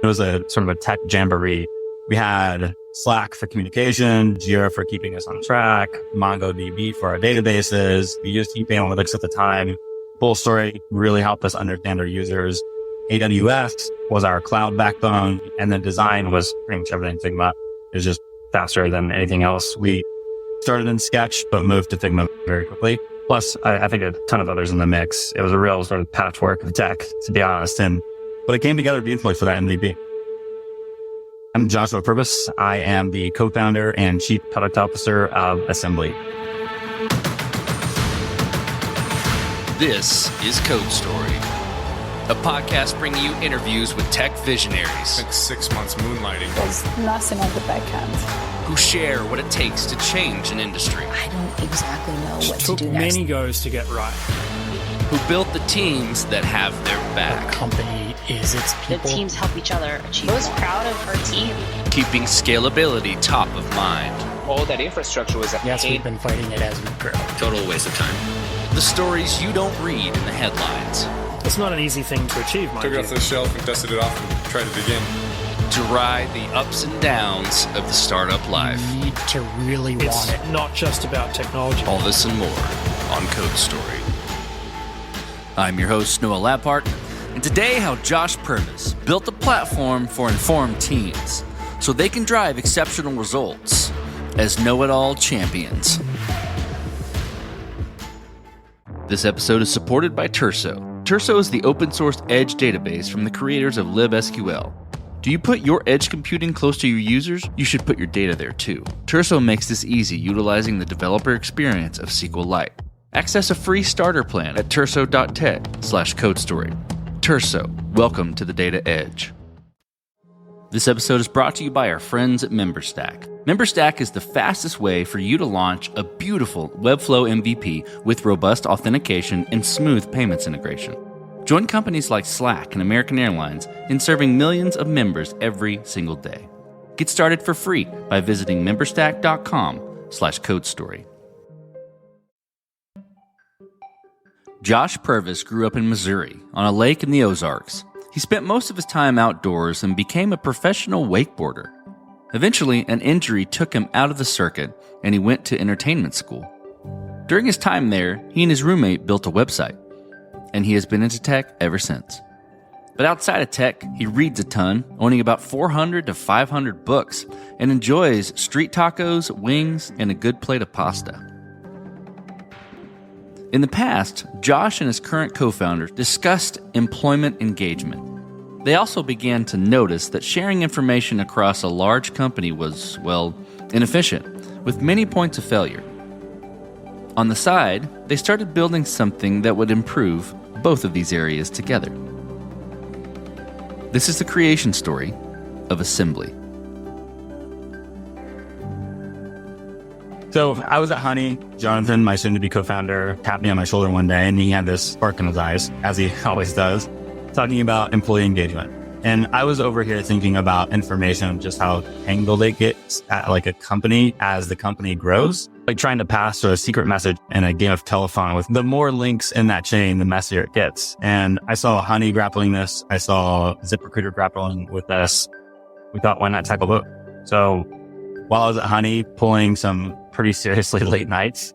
It was a sort of a tech jamboree. We had Slack for communication, Jira for keeping us on track, MongoDB for our databases. We used Heap Analytics at the time. Full Story really helped us understand our users. AWS was our cloud backbone, and then design was pretty much everything Figma. It was just faster than anything else. We started in Sketch, but moved to Figma very quickly. Plus, I think a ton of others in the mix. It was a real sort of patchwork of tech, to be honest. But it came together beautifully for that MVP. I'm Joshua Purvis. I am the co-founder and chief product officer of Assembly. This is Code Story, a podcast bringing you interviews with tech visionaries. Like 6 months moonlighting. There's nothing on the back end. Who share what it takes to change an industry. I don't exactly know what to do took next. many goes to get right. Who built the teams that have their back. The company is its people. The teams help each other achieve. I was proud of our team. Keeping scalability top of mind. All that infrastructure was Yes, we've been fighting it as we grow. Total waste of time. The stories you don't read in the headlines. It's not an easy thing to achieve, mind Took it you. off the shelf and dusted it off and tried it again. To ride the ups and downs of the startup life. You need to really want it. Not just about technology. All this and more on Code Story. I'm your host, Noah Lappart, and today how Josh Purvis built a platform for informed teams so they can drive exceptional results as know-it-all champions. This episode is supported by Terso. Terso is the open-source edge database from the creators of libSQL. Do you put your edge computing close to your users? You should put your data there too. Terso makes this easy utilizing the developer experience of SQLite. Access a free starter plan at terso.tech/codestory. Terso, welcome to the data edge. This episode is brought to you by our friends at MemberStack. MemberStack is the fastest way for you to launch a beautiful Webflow MVP with robust authentication and smooth payments integration. Join companies like Slack and American Airlines in serving millions of members every single day. Get started for free by visiting memberstack.com/codestory. Josh Purvis grew up in Missouri on a lake in the Ozarks. He spent most of his time outdoors and became a professional wakeboarder. Eventually, an injury took him out of the circuit and he went to entertainment school. During his time there, he and his roommate built a website, and he has been into tech ever since. But outside of tech, he reads a ton, owning about 400 to 500 books, and enjoys street tacos, wings, and a good plate of pasta. In the past, Josh and his current co-founder discussed employment engagement. They also began to notice that sharing information across a large company was, inefficient, with many points of failure. On the side, they started building something that would improve both of these areas together. This is the creation story of Assembly. So I was at Honey. Jonathan, my soon-to-be co-founder, tapped me on my shoulder one day, and he had this spark in his eyes, as he always does, talking about employee engagement. And I was over here thinking about information, just how tangled it gets at like a company as the company grows. Like trying to pass a secret message in a game of telephone with the more links in that chain, the messier it gets. And I saw Honey grappling this. I saw ZipRecruiter grappling with this. We thought, why not tackle both? So while I was at Honey pulling some pretty seriously late nights,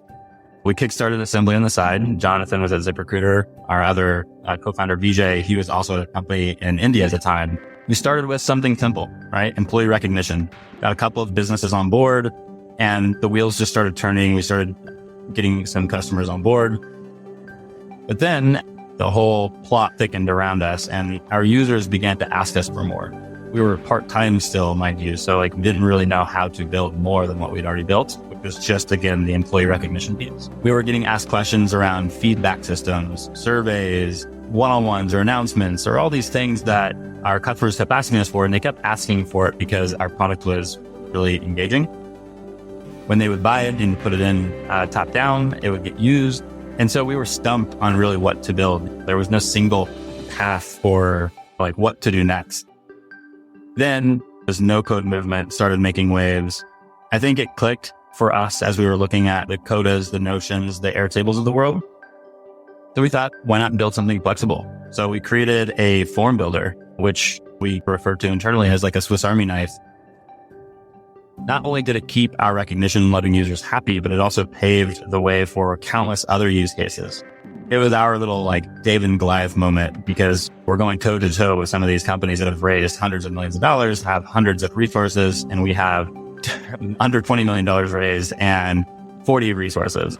we kickstarted Assembly on the side. Jonathan was at ZipRecruiter. Our other co-founder, Vijay, he was also at a company in India at the time. We started with something simple, right? Employee recognition. Got a couple of businesses on board, and the wheels just started turning. We started getting some customers on board. But then the whole plot thickened around us, and our users began to ask us for more. We were part-time still, mind you, so we didn't really know how to build more than what we'd already built, which was just, again, the employee recognition piece. We were getting asked questions around feedback systems, surveys, one-on-ones or announcements, or all these things that our customers kept asking us for, and they kept asking for it because our product was really engaging. When they would buy it and put it in top-down, it would get used. And so we were stumped on really what to build. There was no single path for what to do next. Then this no-code movement started making waves. I think it clicked for us as we were looking at the Codas, the Notions, the Airtables of the world. So we thought, why not build something flexible? So we created a form builder, which we refer to internally as like a Swiss Army knife. Not only did it keep our recognition letting users happy, but it also paved the way for countless other use cases. It was our little like David and Goliath moment because we're going toe to toe with some of these companies that have raised hundreds of millions of dollars, have hundreds of resources, and we have under $20 million raised and 40 resources.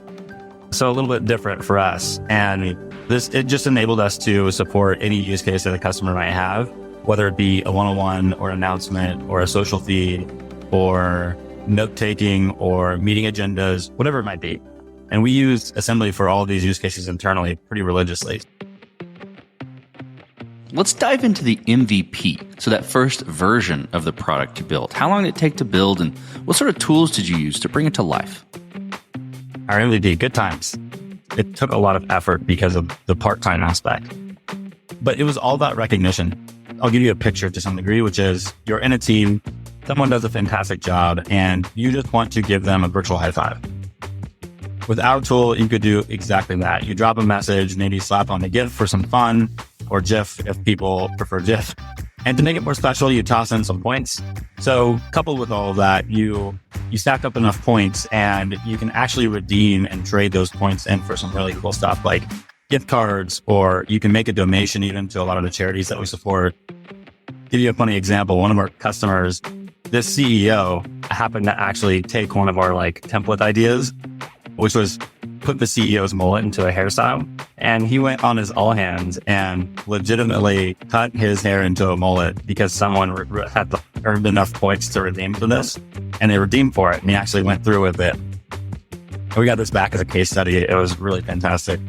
So a little bit different for us. And it just enabled us to support any use case that a customer might have, whether it be a one-on-one or an announcement or a social feed or note-taking or meeting agendas, whatever it might be. And we use Assembly for all of these use cases internally pretty religiously. Let's dive into the MVP, so that first version of the product you built. How long did it take to build, and what sort of tools did you use to bring it to life? Our MVP, good times. It took a lot of effort because of the part-time aspect. But it was all about recognition. I'll give you a picture to some degree, which is you're in a team, someone does a fantastic job, and you just want to give them a virtual high five. With our tool, you could do exactly that. You drop a message, maybe slap on a GIF for some fun, or GIF if people prefer GIF. And to make it more special, you toss in some points. So coupled with all of that, you stack up enough points and you can actually redeem and trade those points in for some really cool stuff like gift cards, or you can make a donation even to a lot of the charities that we support. Give you a funny example. One of our customers, this CEO happened to actually take one of our like template ideas, which was put the CEO's mullet into a hairstyle. And he went on his all hands and legitimately cut his hair into a mullet because someone had earned enough points to redeem for this. And they redeemed for it. And he actually went through with it. And we got this back as a case study. It was really fantastic.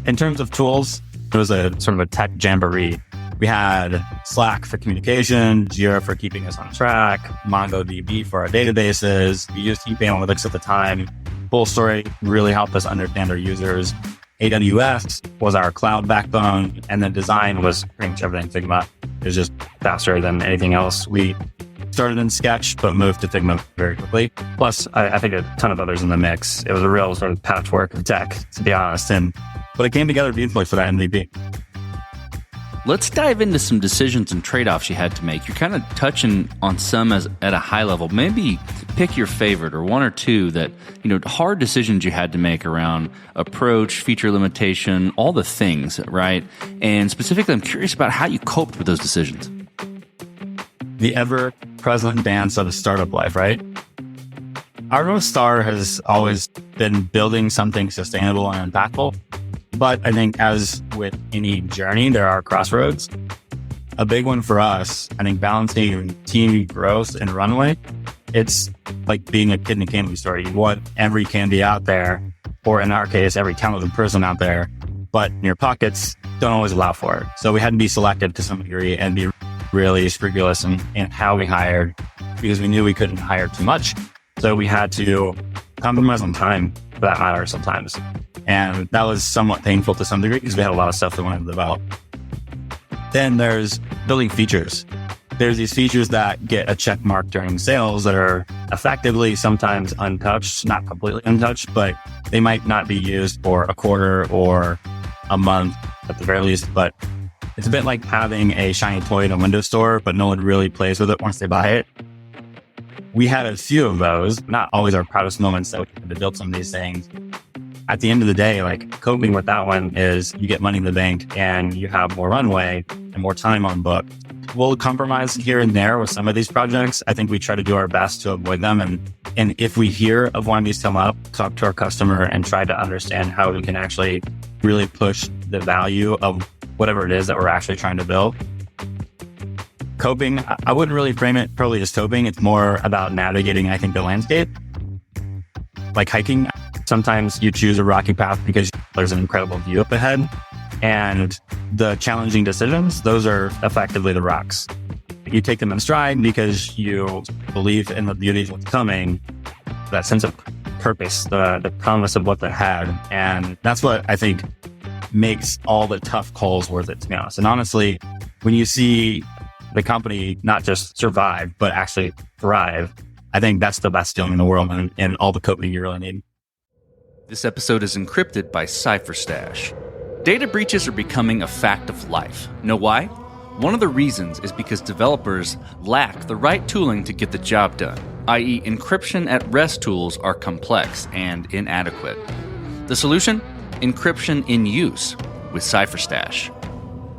In terms of tools, it was a sort of a tech jamboree. We had Slack for communication, Jira for keeping us on track, MongoDB for our databases. We used Heap Analytics at the time. Full Story really helped us understand our users. AWS was our cloud backbone, and then design was pretty much everything Figma. It was just faster than anything else. We started in Sketch, but moved to Figma very quickly. Plus, I think a ton of others in the mix. It was a real sort of patchwork of tech, to be honest. But it came together beautifully for that MVP. Let's dive into some decisions and trade-offs you had to make. You're kind of touching on some at a high level. Maybe pick your favorite or one or two that, hard decisions you had to make around approach, feature limitation, all the things, right? And specifically, I'm curious about how you coped with those decisions. The ever-present dance of a startup life, right? Our North Star has always been building something sustainable and impactful. But I think as with any journey, there are crossroads. A big one for us, I think balancing team growth and runway, it's like being a kid in a candy store. You want every candy out there, or in our case, every talented person out there, but your pockets don't always allow for it. So we had to be selective to some degree and be really scrupulous in how we hired, because we knew we couldn't hire too much. So we had to compromise on time, for that matter, sometimes. And that was somewhat painful to some degree because we had a lot of stuff that we wanted to develop. Then there's building features. There's these features that get a check mark during sales that are effectively sometimes untouched, not completely untouched, but they might not be used for a quarter or a month at the very least. But it's a bit like having a shiny toy in a Windows store, but no one really plays with it once they buy it. We had a few of those, not always our proudest moments that we had to build some of these things. At the end of the day, like coping with that one is you get money in the bank and you have more runway and more time on book. We'll compromise here and there with some of these projects. I think we try to do our best to avoid them. And if we hear of one of these come up, talk to our customer and try to understand how we can actually really push the value of whatever it is that we're actually trying to build. Coping, I wouldn't really frame it probably as coping. It's more about navigating, I think, the landscape. Like hiking. Sometimes you choose a rocky path because there's an incredible view up ahead. And the challenging decisions, those are effectively the rocks. You take them in stride because you believe in the beauty of what's coming, that sense of purpose, the promise of what's ahead. And that's what I think makes all the tough calls worth it, to be honest. And honestly, when you see the company not just survive, but actually thrive, I think that's the best feeling in the world and all the coping you really need. This episode is encrypted by CipherStash. Data breaches are becoming a fact of life. Know why? One of the reasons is because developers lack the right tooling to get the job done, i.e., encryption at rest tools are complex and inadequate. The solution? Encryption in use with CipherStash.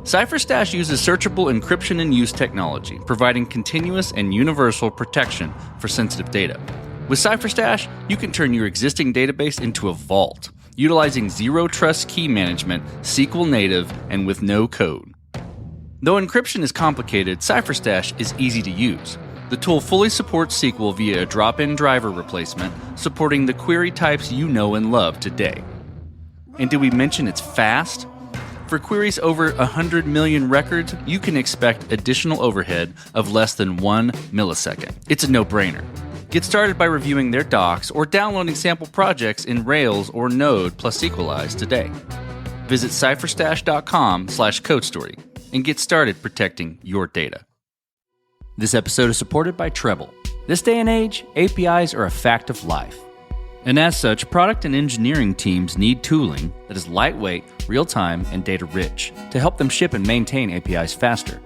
CipherStash uses searchable encryption in use technology, providing continuous and universal protection for sensitive data. With CipherStash, you can turn your existing database into a vault, utilizing zero trust key management, SQL native, and with no code. Though encryption is complicated, CipherStash is easy to use. The tool fully supports SQL via a drop-in driver replacement, supporting the query types you know and love today. And did we mention it's fast? For queries over 100 million records, you can expect additional overhead of less than 1 millisecond. It's a no-brainer. Get started by reviewing their docs or downloading sample projects in Rails or Node plus Sequelize today. Visit cypherstash.com/codestory and get started protecting your data. This episode is supported by Treble. This day and age, APIs are a fact of life. And as such, product and engineering teams need tooling that is lightweight, real-time, and data-rich to help them ship and maintain APIs faster.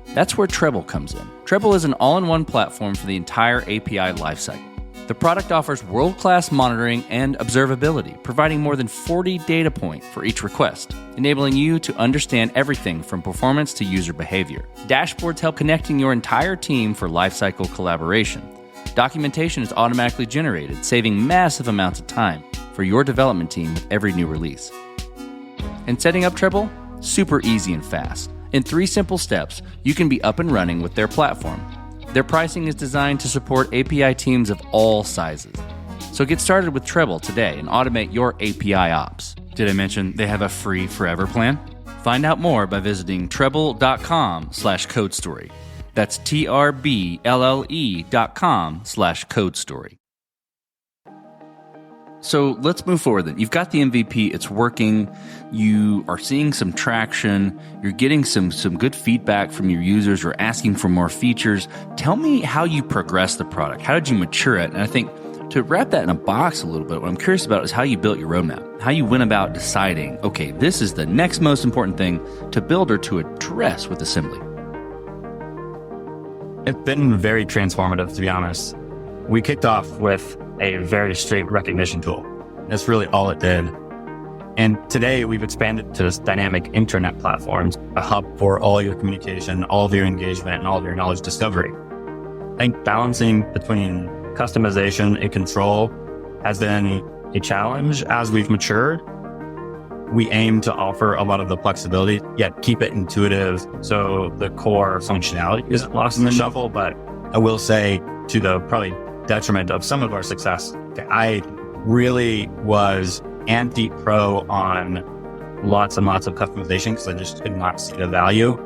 That's where Treble comes in. Treble is an all-in-one platform for the entire API lifecycle. The product offers world-class monitoring and observability, providing more than 40 data points for each request, enabling you to understand everything from performance to user behavior. Dashboards help connecting your entire team for lifecycle collaboration. Documentation is automatically generated, saving massive amounts of time for your development team with every new release. And setting up Treble? Super easy and fast. In 3 simple steps, you can be up and running with their platform. Their pricing is designed to support API teams of all sizes. So get started with Treble today and automate your API ops. Did I mention they have a free forever plan? Find out more by visiting treble.com/codestory. That's TRBLLE.com/codestory. So let's move forward then. You've got the MVP, it's working, you are seeing some traction, you're getting some good feedback from your users, you're asking for more features. Tell me how you progressed the product. How did you mature it? And I think to wrap that in a box a little bit, what I'm curious about is how you built your roadmap, how you went about deciding, okay, this is the next most important thing to build or to address with assembly. It's been very transformative, to be honest. We kicked off with a very straight recognition tool. That's really all it did. And today we've expanded to this dynamic intranet platforms, a hub for all your communication, all of your engagement, and all of your knowledge discovery. I think balancing between customization and control has been a challenge as we've matured. We aim to offer a lot of the flexibility, yet keep it intuitive so the core functionality isn't lost in the shuffle. But I will say, to the probably detriment of some of our success, I really was anti-pro on lots and lots of customization because I just could not see the value.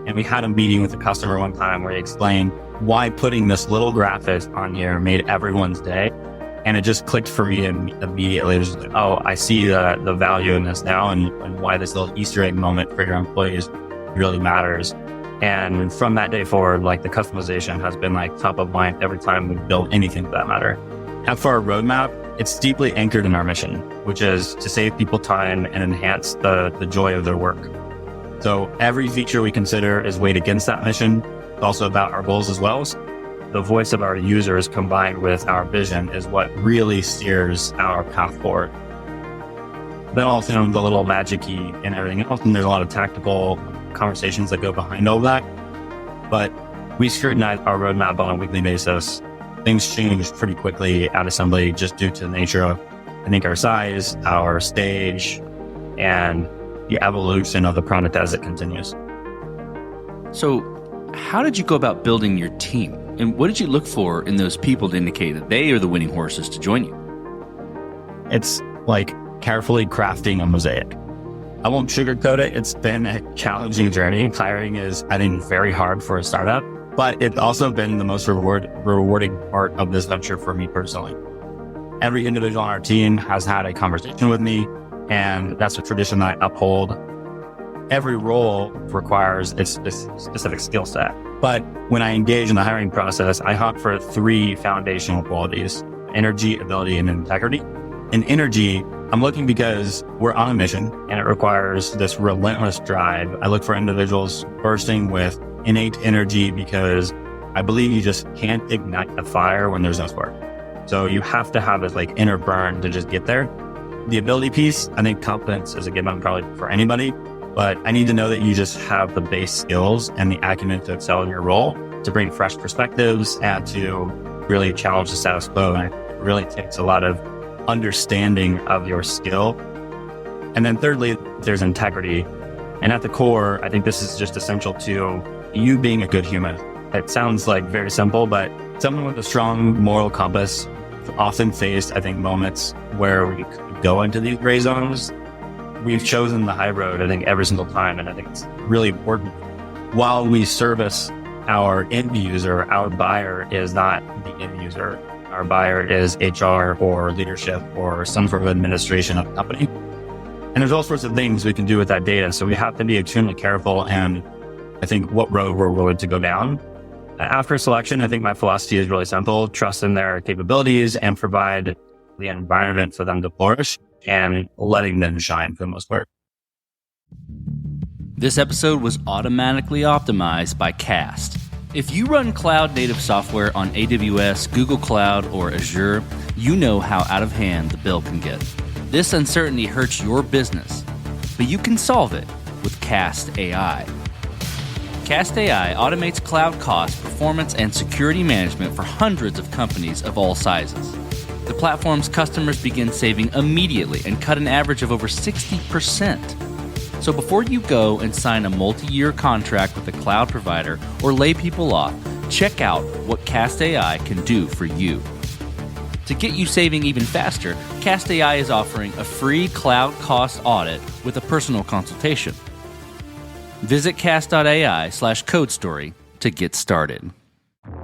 And we had a meeting with the customer one time where he explained why putting this little graphic on here made everyone's day. And it just clicked for me immediately. It was just like, oh, I see the value in this now and why this little Easter egg moment for your employees really matters. And from that day forward, like the customization has been like top of mind every time we build anything for that matter. And for our roadmap, it's deeply anchored in our mission, which is to save people time and enhance the joy of their work. So every feature we consider is weighed against that mission. It's also about our goals as well. The voice of our users combined with our vision is what really steers our path forward. Then also the little magic key and everything else, and there's a lot of tactical conversations that go behind all that. But we scrutinize our roadmap on a weekly basis. Things change pretty quickly at assembly just due to the nature of, I think, our size, our stage, and the evolution of the product as it continues. So how did you go about building your team? And what did you look for in those people to indicate that they are the winning horses to join you? It's like carefully crafting a mosaic. I won't sugarcoat it. It's been a challenging journey. Hiring is, I think, very hard for a startup, but it's also been the most rewarding part of this venture for me personally. Every individual on our team has had a conversation with me, and that's a tradition I uphold. Every role requires its specific skill set. But when I engage in the hiring process, I hunt for 3 foundational qualities: energy, ability, and integrity. And energy I'm looking because we're on a mission and it requires this relentless drive. I look for individuals bursting with innate energy because I believe you just can't ignite a fire when there's no spark. So you have to have this like inner burn to just get there. The ability piece, I think competence is a given probably for anybody, but I need to know that you just have the base skills and the acumen to excel in your role, to bring fresh perspectives and to really challenge the status quo. And it really takes a lot of understanding of your skill. And then thirdly, there's integrity. And at the core, I think this is just essential to you being a good human. It sounds like very simple, but someone with a strong moral compass often faced, I think, moments where we could go into these gray zones. We've chosen the high road, I think, every single time. And I think it's really important. While we service our end user, our buyer is not the end user. Our buyer is HR or leadership or some sort of administration of the company. And there's all sorts of things we can do with that data. So we have to be extremely careful and I think what road we're willing to go down. After selection, I think my philosophy is really simple. Trust in their capabilities and provide the environment for them to flourish and letting them shine for the most part. This episode was automatically optimized by Cast. If you run cloud-native software on AWS, Google Cloud, or Azure, you know how out of hand the bill can get. This uncertainty hurts your business, but you can solve it with Cast AI. Cast AI automates cloud cost, performance, and security management for hundreds of companies of all sizes. The platform's customers begin saving immediately and cut an average of over 60%. So before you go and sign a multi-year contract with a cloud provider or lay people off, check out what Cast AI can do for you. To get you saving even faster, Cast AI is offering a free cloud cost audit with a personal consultation. Visit cast.ai/codestory to get started.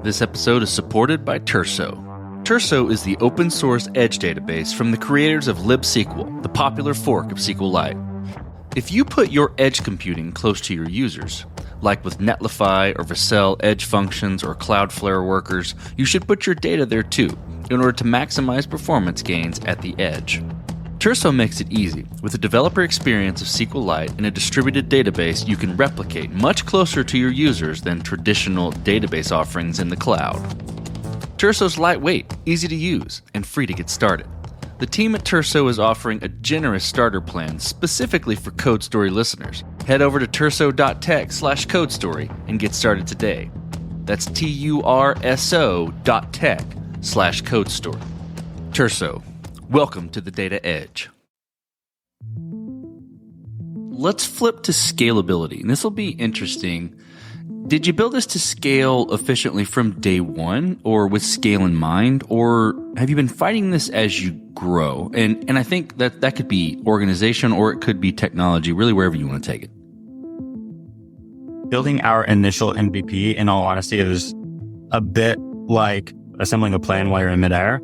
This episode is supported by Terso. Terso is the open source edge database from the creators of libSQL, the popular fork of SQLite. If you put your edge computing close to your users, like with Netlify or Vercel edge functions or Cloudflare workers, you should put your data there too, in order to maximize performance gains at the edge. Terso makes it easy. With a developer experience of SQLite and a distributed database you can replicate much closer to your users than traditional database offerings in the cloud. Terso's lightweight, easy to use, and free to get started. The team at Terso is offering a generous starter plan specifically for CodeStory listeners. Head over to terso.tech/codestory and get started today. That's TURSO.tech/codestory. Terso, welcome to the Data Edge. Let's flip to scalability. And this will be interesting. Did you build this to scale efficiently from day one or with scale in mind? Or have you been fighting this as you grow? And I think that could be organization or it could be technology, really wherever you want to take it. Building our initial MVP, in all honesty, is a bit like assembling a plane while you're in midair.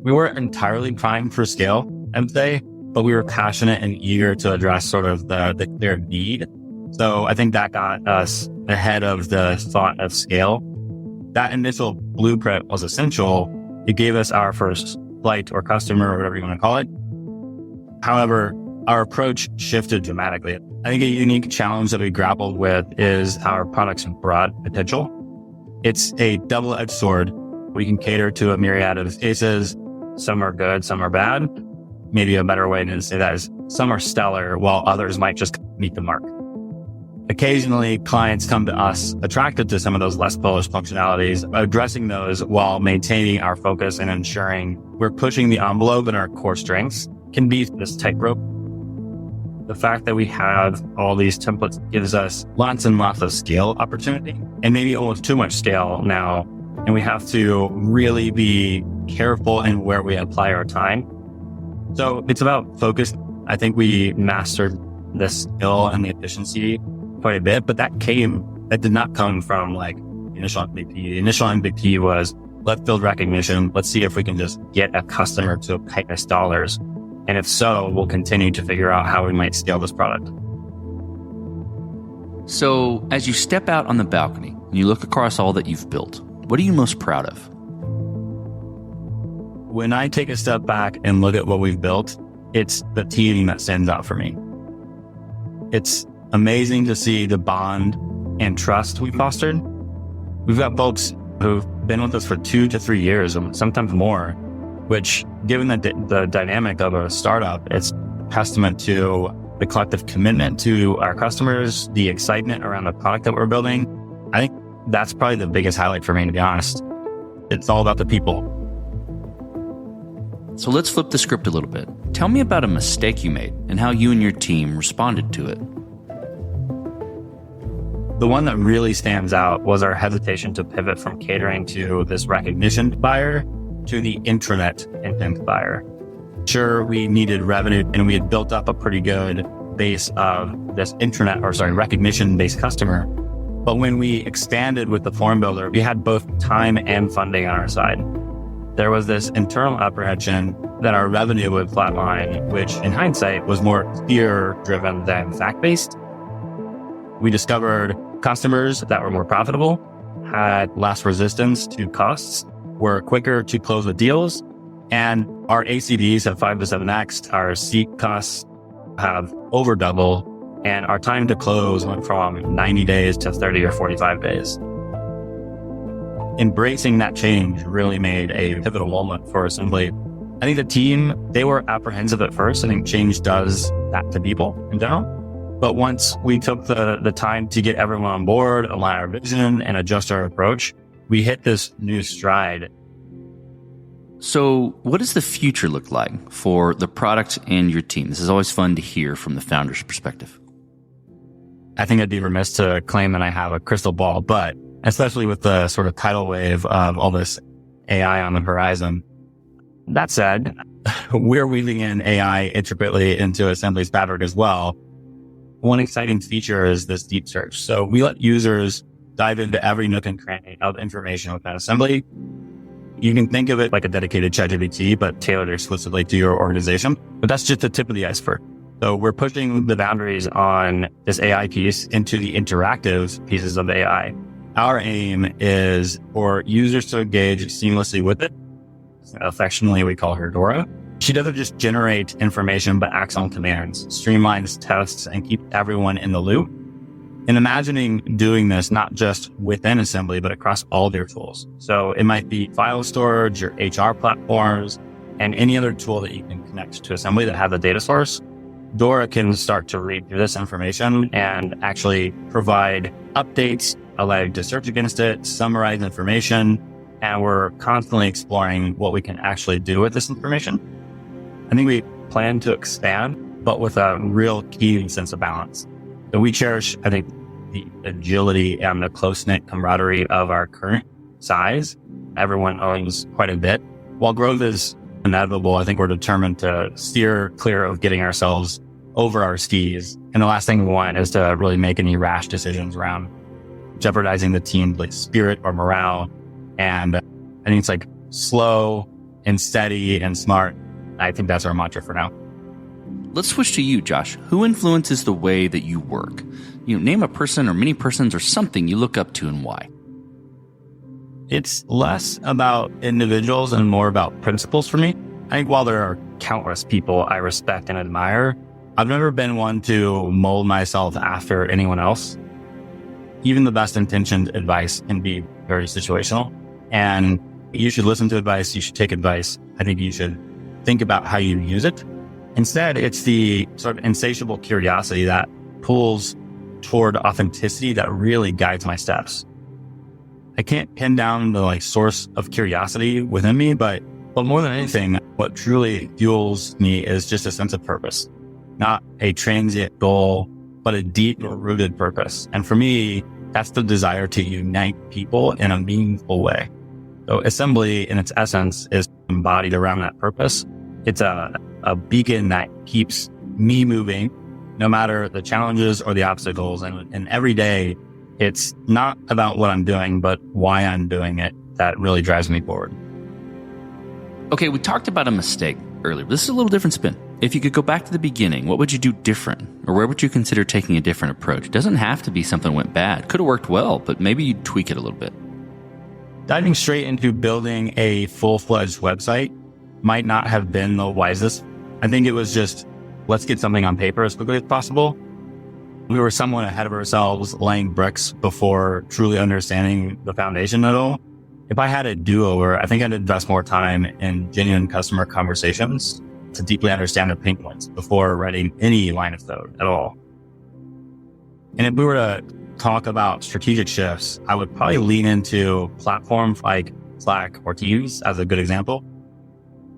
We weren't entirely primed for scale, I'd say, but we were passionate and eager to address sort of their need. So I think that got us ahead of the thought of scale. That initial blueprint was essential. It gave us our first flight or customer or whatever you want to call it. However, our approach shifted dramatically. I think a unique challenge that we grappled with is our product's broad potential. It's a double-edged sword. We can cater to a myriad of cases. Some are good, some are bad. Maybe a better way to say that is some are stellar while others might just meet the mark. Occasionally, clients come to us attracted to some of those less polished functionalities, addressing those while maintaining our focus and ensuring we're pushing the envelope and our core strengths can be this tightrope. The fact that we have all these templates gives us lots and lots of scale opportunity and maybe almost too much scale now. And we have to really be careful in where we apply our time. So it's about focus. I think we mastered the skill and the efficiency quite a bit, but that did not come from like initial MVP. The initial MVP was, let's build recognition. Let's see if we can just get a customer to pay us dollars. And if so, we'll continue to figure out how we might scale this product. So as you step out on the balcony and you look across all that you've built, what are you most proud of? When I take a step back and look at what we've built, it's the team that stands out for me. It's amazing to see the bond and trust we fostered. We've got folks who've been with us for 2 to 3 years, and sometimes more, which, given the dynamic of a startup, it's testament to the collective commitment to our customers, the excitement around the product that we're building. I think that's probably the biggest highlight for me, to be honest. It's all about the people. So let's flip the script a little bit. Tell me about a mistake you made and how you and your team responded to it. The one that really stands out was our hesitation to pivot from catering to this recognition buyer to the intranet intent buyer. Sure, we needed revenue and we had built up a pretty good base of this recognition-based customer. But when we expanded with the form builder, we had both time and funding on our side. There was this internal apprehension that our revenue would flatline, which in hindsight was more fear-driven than fact-based. We discovered customers that were more profitable, had less resistance to costs, were quicker to close the deals, and our ACVs have 5 to 7x, our seat costs have over double, and our time to close went from 90 days to 30 or 45 days. Embracing that change really made a pivotal moment for Assembly. I think the team, they were apprehensive at first. I think change does that to people in general. But once we took the time to get everyone on board, align our vision, and adjust our approach, we hit this new stride. So what does the future look like for the product and your team? This is always fun to hear from the founder's perspective. I think I'd be remiss to claim that I have a crystal ball, but especially with the sort of tidal wave of all this AI on the horizon. That said, we're weaving in AI intricately into Assembly's fabric as well. One exciting feature is this deep search. So we let users dive into every nook and cranny of information within Assembly. You can think of it like a dedicated ChatGPT, but tailored exclusively to your organization. But that's just the tip of the iceberg. So we're pushing the boundaries on this AI piece into the interactive pieces of AI. Our aim is for users to engage seamlessly with it. Affectionately, we call her Dora. She doesn't just generate information, but acts on commands, streamlines tests, and keeps everyone in the loop. And imagining doing this not just within Assembly, but across all their tools. So it might be file storage, your HR platforms, and any other tool that you can connect to Assembly that has a data source. Dora can start to read through this information and actually provide updates, allow you to search against it, summarize information, and we're constantly exploring what we can actually do with this information. I think we plan to expand, but with a real keen sense of balance. So we cherish, I think, the agility and the close-knit camaraderie of our current size. Everyone owns quite a bit. While growth is inevitable, I think we're determined to steer clear of getting ourselves over our skis. And the last thing we want is to really make any rash decisions around jeopardizing the team's spirit or morale. And I think it's like slow and steady and smart. I think that's our mantra for now. Let's switch to you, Josh. Who influences the way that you work? Name a person or many persons or something you look up to and why. It's less about individuals and more about principles for me. I think while there are countless people I respect and admire, I've never been one to mold myself after anyone else. Even the best intentioned advice can be very situational. And you should listen to advice. You should take advice. I think you should think about how you use it. Instead, it's the sort of insatiable curiosity that pulls toward authenticity that really guides my steps. I can't pin down the source of curiosity within me, but more than anything, what truly fuels me is just a sense of purpose, not a transient goal, but a deep rooted purpose. And for me, that's the desire to unite people in a meaningful way. So Assembly, in its essence, is embodied around that purpose. It's a beacon that keeps me moving, no matter the challenges or the obstacles. And every day, it's not about what I'm doing, but why I'm doing it that really drives me forward. Okay, we talked about a mistake earlier, but this is a little different spin. If you could go back to the beginning, what would you do different? Or where would you consider taking a different approach? It doesn't have to be something went bad. Could have worked well, but maybe you'd tweak it a little bit. Diving straight into building a full-fledged website might not have been the wisest I think it was just, let's get something on paper as quickly as possible. We were somewhat ahead of ourselves laying bricks before truly understanding the foundation at all. If I had a do-over, I think I'd invest more time in genuine customer conversations to deeply understand their pain points before writing any line of code at all. And if we were to talk about strategic shifts, I would probably lean into platforms like Slack or Teams as a good example.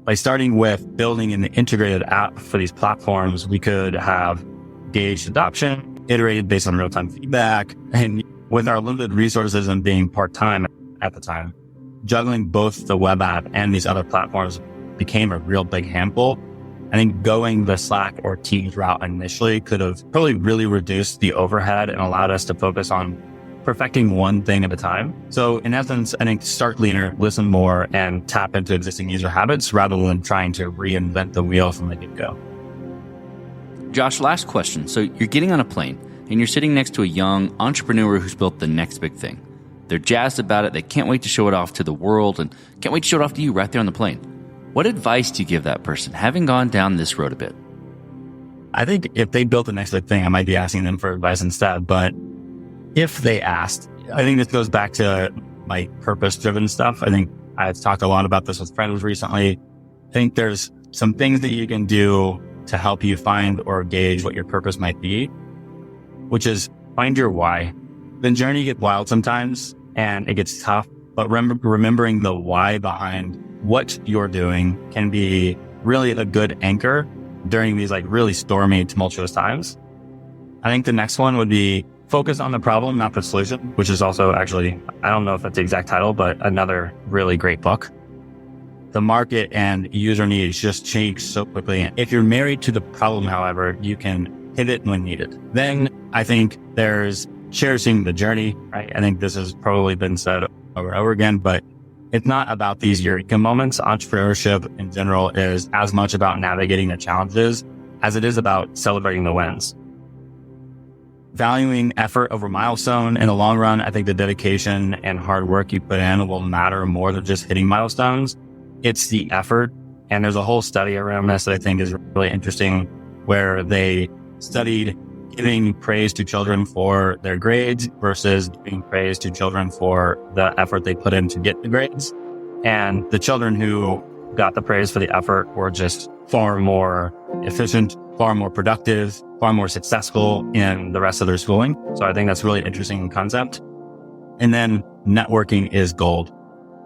By starting with building an integrated app for these platforms, we could have gauged adoption, iterated based on real-time feedback, and with our limited resources and being part-time at the time, juggling both the web app and these other platforms became a real big handful. I think going the Slack or Teams route initially could have probably really reduced the overhead and allowed us to focus on perfecting one thing at a time. So in essence, I think start leaner, listen more, and tap into existing user habits rather than trying to reinvent the wheel from the get-go. Josh, last question. So you're getting on a plane and you're sitting next to a young entrepreneur who's built the next big thing. They're jazzed about it. They can't wait to show it off to the world and can't wait to show it off to you right there on the plane. What advice do you give that person, having gone down this road a bit? I think if they built the next big thing, I might be asking them for advice instead. But if they asked, I think this goes back to my purpose-driven stuff. I think I've talked a lot about this with friends recently. I think there's some things that you can do to help you find or gauge what your purpose might be, which is find your why. The journey gets wild sometimes and it gets tough, but remembering the why behind what you're doing can be really a good anchor during these like really stormy, tumultuous times. I think the next one would be focus on the problem, not the solution, which is also actually, I don't know if that's the exact title, but another really great book. The market and user needs just change so quickly. If you're married to the problem, however, you can pivot when needed. Then I think there's cherishing the journey, right? I think this has probably been said over and over again, but it's not about these eureka moments. Entrepreneurship in general is as much about navigating the challenges as it is about celebrating the wins. Valuing effort over milestone in the long run, I think the dedication and hard work you put in will matter more than just hitting milestones. It's the effort. And there's a whole study around this that I think is really interesting where they studied giving praise to children for their grades versus giving praise to children for the effort they put in to get the grades. And the children who got the praise for the effort were just far more efficient, far more productive, far more successful in the rest of their schooling. So I think that's really interesting concept. And then networking is gold.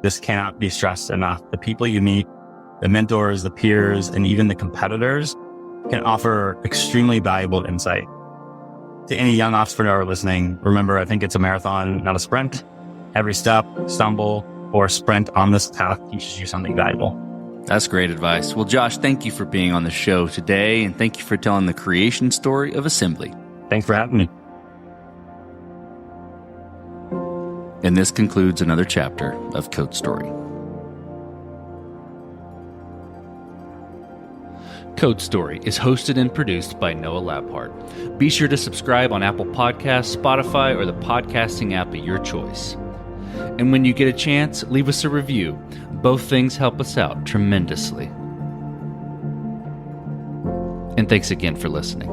This cannot be stressed enough. The people you meet, the mentors, the peers, and even the competitors can offer extremely valuable insight. To any young entrepreneur listening, remember, I think it's a marathon, not a sprint. Every step, stumble, or sprint on this path teaches you something valuable. That's great advice. Well, Josh, thank you for being on the show today, and thank you for telling the creation story of Assembly. Thanks for having me. And this concludes another chapter of Code Story. Code Story is hosted and produced by Noah Labhart. Be sure to subscribe on Apple Podcasts, Spotify, or the podcasting app of your choice. And when you get a chance, leave us a review. Both things help us out tremendously. And thanks again for listening.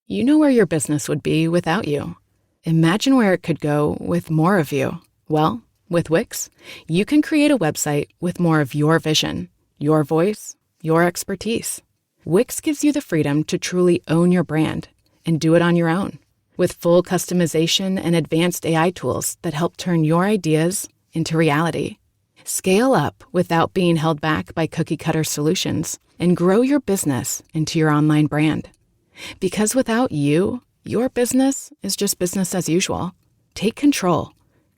You know where your business would be without you. Imagine where it could go with more of you. Well, with Wix, you can create a website with more of your vision, your voice, your expertise. Wix gives you the freedom to truly own your brand and do it on your own. With full customization and advanced AI tools that help turn your ideas into reality. Scale up without being held back by cookie-cutter solutions and grow your business into your online brand. Because without you, your business is just business as usual. Take control.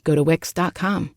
Go to Wix.com.